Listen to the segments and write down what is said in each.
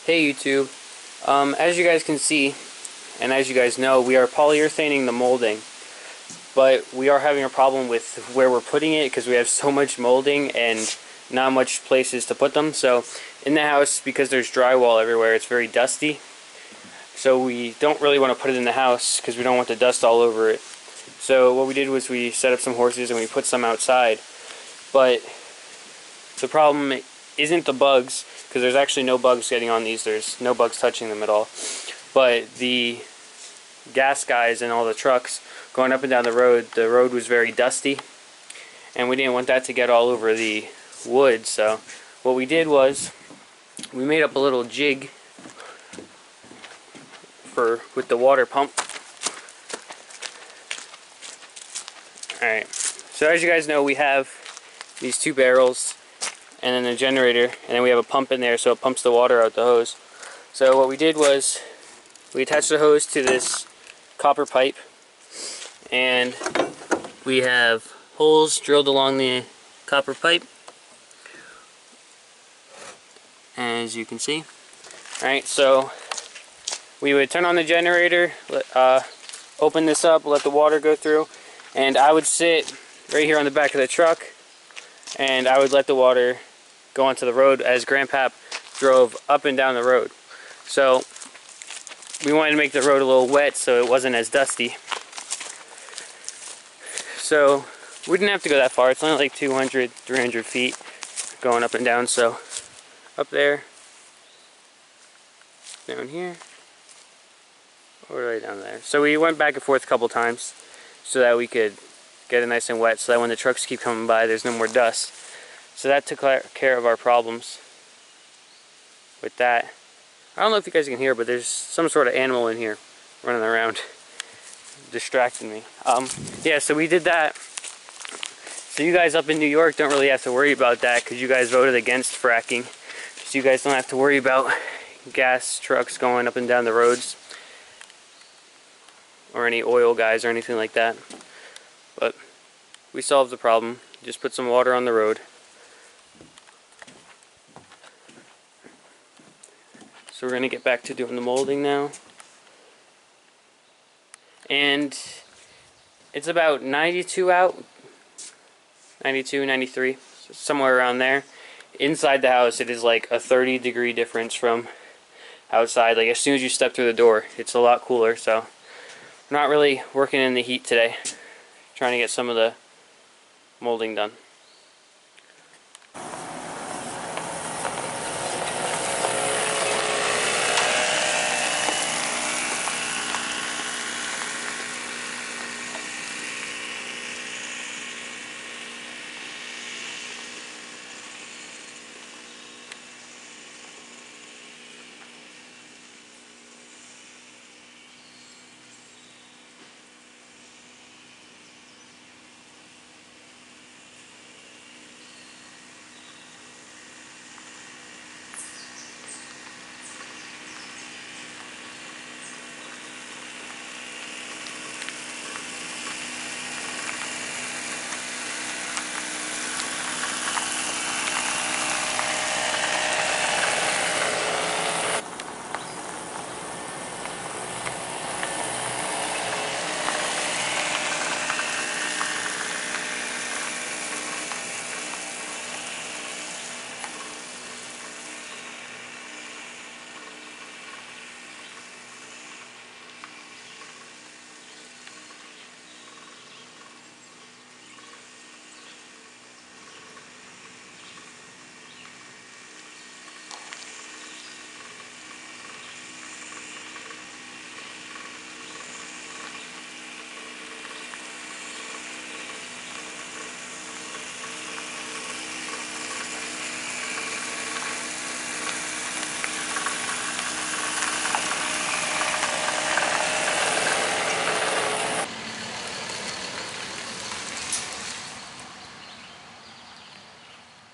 Hey YouTube, as you guys can see, and as you guys know, we are polyurethaning the molding, but we are having a problem with where we're putting it because we have so much molding and not much places to put them. So in the house, because there's drywall everywhere, it's very dusty. So we don't really want to put it in the house because we don't want the dust all over it. So what we did was we set up some horses and we put some outside. But the problem isn't the bugs, because there's actually no bugs getting on these. There's no bugs touching them at all. But the gas guys and all the trucks going up and down the road was very dusty, and we didn't want that to get all over the wood. So what we did was we made up a little jig with the water pump. Alright, so as you guys know, we have these two barrels and then a generator, and then we have a pump in there so it pumps the water out the hose. So what we did was we attached the hose to this copper pipe, and we have holes drilled along the copper pipe, as you can see. Alright, so we would turn on the generator, open this up, let the water go through, and I would sit right here on the back of the truck and I would let the water go onto the road as Grandpap drove up and down the road. So we wanted to make the road a little wet so it wasn't as dusty. So we didn't have to go that far. It's only like 200, 300 feet going up and down. So up there, down here, or right down there. So we went back and forth a couple times so that we could get it nice and wet, so that when the trucks keep coming by there's no more dust. So that took care of our problems with that. I don't know if you guys can hear, but there's some sort of animal in here running around distracting me. Yeah, so we did that. So you guys up in New York don't really have to worry about that because you guys voted against fracking. So you guys don't have to worry about gas trucks going up and down the roads, or any oil guys or anything like that. But we solved the problem. Just put some water on the road. So we're going to get back to doing the molding now. And it's about 92 out. 92, 93, somewhere around there. Inside the house it is like a 30-degree difference from outside. Like as soon as you step through the door, it's a lot cooler. So we're not really working in the heat today. Trying to get some of the molding done.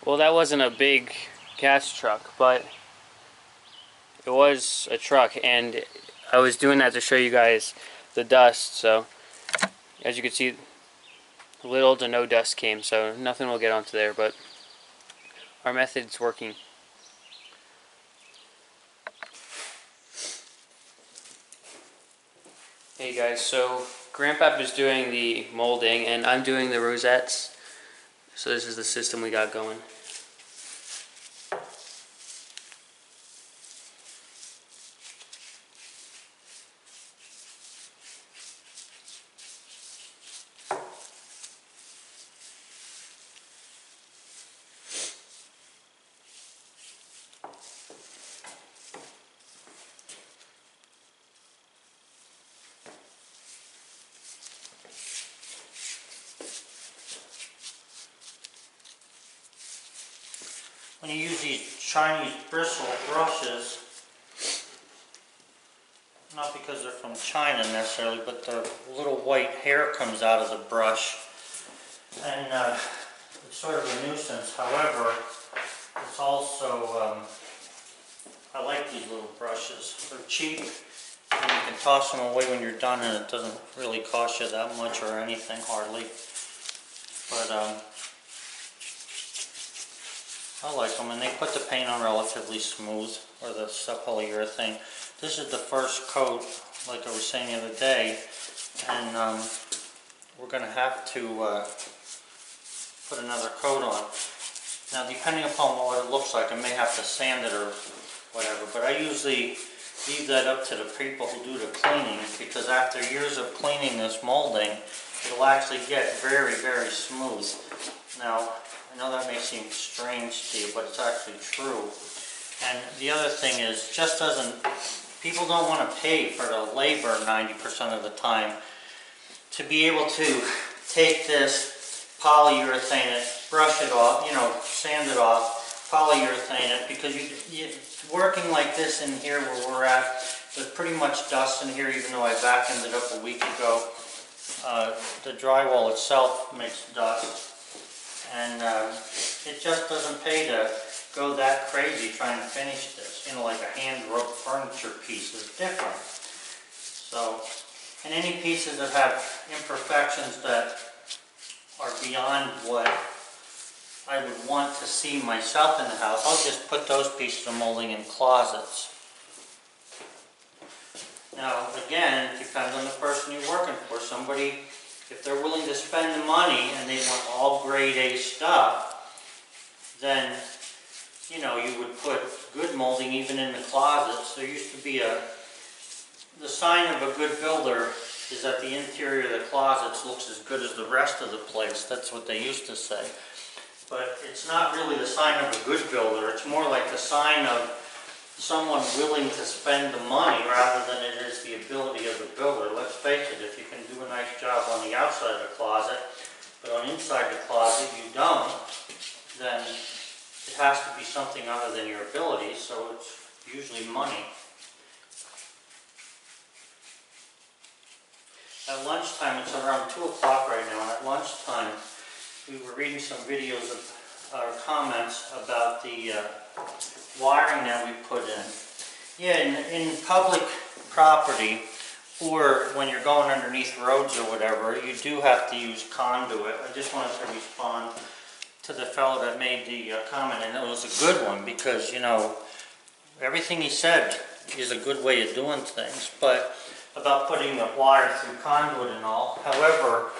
Well, that wasn't a big gas truck, but it was a truck, and I was doing that to show you guys the dust. So as you can see, little to no dust came, so nothing will get onto there, but our method's working. Hey guys, so Grandpap is doing the molding and I'm doing the rosettes. So this is the system we got going. When you use these Chinese bristle brushes, not because they're from China necessarily, but the little white hair comes out of the brush, and it's sort of a nuisance. However, it's also, I like these little brushes. They're cheap, and you can toss them away when you're done, and it doesn't really cost you that much or anything hardly. But I like them, and they put the paint on relatively smooth, or the polyurethane. This is the first coat, like I was saying the other day, and we're going to have to put another coat on. Now, depending upon what it looks like, I may have to sand it or whatever, but I usually leave that up to the people who do the cleaning, because after years of cleaning this molding, it'll actually get very, very smooth. Now, I know that may seem strange to you, but it's actually true. And the other thing is, people don't want to pay for the labor 90% of the time to be able to take this, polyurethane it, brush it off, sand it off, polyurethane it, because working like this in here where we're at, there's pretty much dust in here, even though I vacuumed it up a week ago. The drywall itself makes dust. And it just doesn't pay to go that crazy trying to finish this. Like a hand-roped furniture piece is different. So, and any pieces that have imperfections that are beyond what I would want to see myself in the house, I'll just put those pieces of molding in closets. Now, again, it depends on the person you're working for. Somebody, if they're willing to spend the money and they want all grade A stuff, then, you would put good molding even in the closets. There used to be the sign of a good builder is that the interior of the closets looks as good as the rest of the place. That's what they used to say. But it's not really the sign of a good builder. It's more like the sign of someone willing to spend the money rather than it is the ability of the builder. Let's face it, if you can do a nice job on the outside of the closet, but on inside the closet you don't, then it has to be something other than your ability, so it's usually money. At lunchtime, it's around 2 o'clock right now, and at lunchtime we were reading some videos of comments about the wiring that we put in. Yeah, in public property, or when you're going underneath roads or whatever, you do have to use conduit. I just wanted to respond to the fellow that made the comment, and it was a good one, because, everything he said is a good way of doing things, but about putting the wire through conduit and all. However,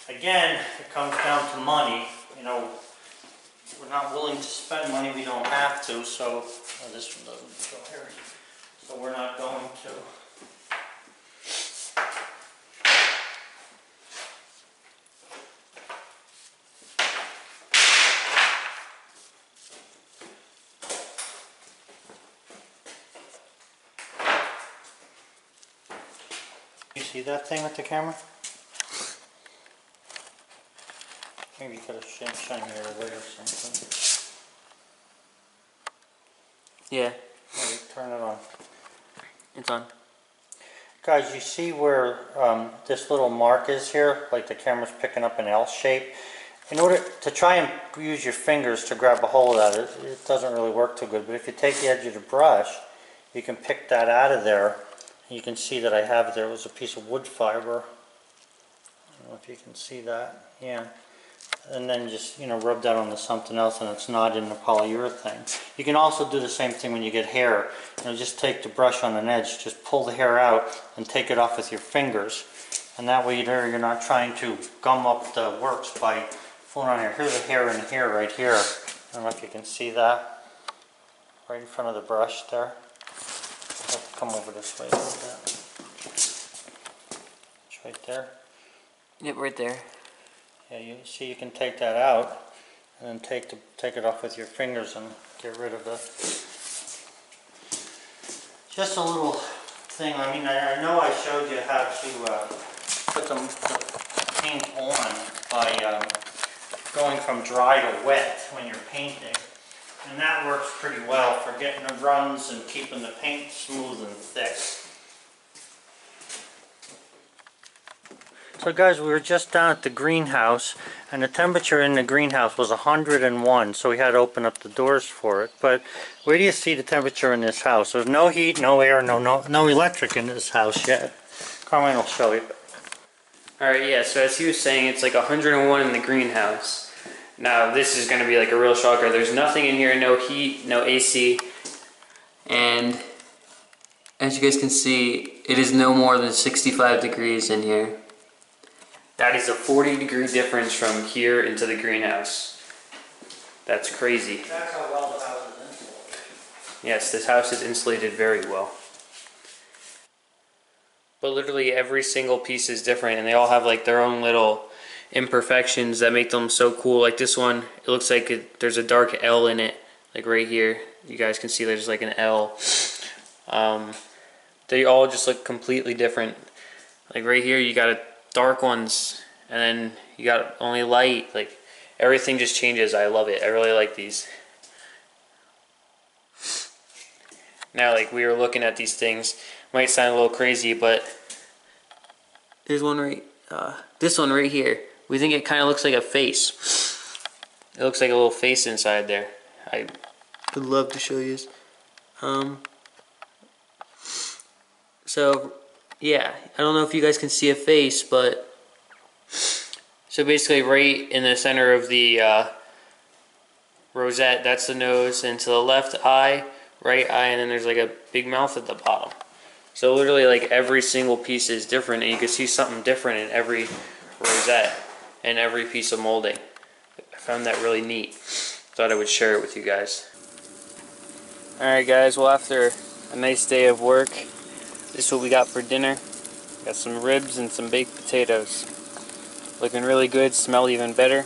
again, it comes down to money. We're not willing to spend money we don't have to, so this one doesn't go here. So we're not going to. You see that thing with the camera? Maybe you could have shine your away or something. Yeah. Maybe turn it on. It's on. Guys, you see where this little mark is here? Like the camera's picking up an L shape. In order to try and use your fingers to grab a hold of that, it doesn't really work too good. But if you take the edge of the brush, you can pick that out of there. You can see that I have there was a piece of wood fiber. I don't know if you can see that. Yeah. and then just, you know, rub that onto something else and it's not in the polyurethane. You can also do the same thing when you get hair. You know, just take the brush on an edge, just pull the hair out and take it off with your fingers. And that way there you're not trying to gum up the works by fooling on here. Here's the hair in here, right here. I don't know if you can see that. Right in front of the brush there. I'll come over this way a little bit. It's right there. Yep, right there. Yeah, you see you can take that out and then take it off with your fingers and get rid of it. Just a little thing. I mean, I know I showed you how to put the paint on by going from dry to wet when you're painting. And that works pretty well for getting the runs and keeping the paint smooth and thick. So guys, we were just down at the greenhouse and the temperature in the greenhouse was 101, so we had to open up the doors for it. But where do you see the temperature in this house? There's no heat, no air, no electric in this house yet. Carmine will show you. Alright, yeah, so as he was saying, it's like 101 in the greenhouse. Now, this is going to be like a real shocker. There's nothing in here, no heat, no AC. And as you guys can see, it is no more than 65 degrees in here. That is a 40-degree difference from here into the greenhouse. That's crazy. That's how well the house is insulated. Yes, this house is insulated very well. But literally every single piece is different, and they all have like their own little imperfections that make them so cool. Like this one, it looks like there's a dark L in it, like right here. You guys can see there's like an L. They all just look completely different. Like right here, you got dark ones, and then you got only light. Like everything just changes. I love it. I really like these. Now, like we were looking at these things, might sound a little crazy, but there's one right. This one right here. We think it kind of looks like a face. It looks like a little face inside there. I would love to show you. So, yeah, I don't know if you guys can see a face, but so basically right in the center of the rosette, that's the nose, and to the left eye, right eye, and then there's like a big mouth at the bottom. So literally like every single piece is different, and you can see something different in every rosette and every piece of molding. I found that really neat. Thought I would share it with you guys. Alright guys, well after a nice day of work, this is what we got for dinner. Got some ribs and some baked potatoes. Looking really good, smell even better.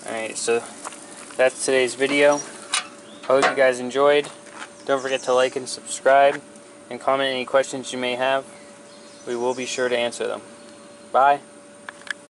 Alright, so that's today's video. Hope you guys enjoyed. Don't forget to like and subscribe and comment any questions you may have. We will be sure to answer them. Bye.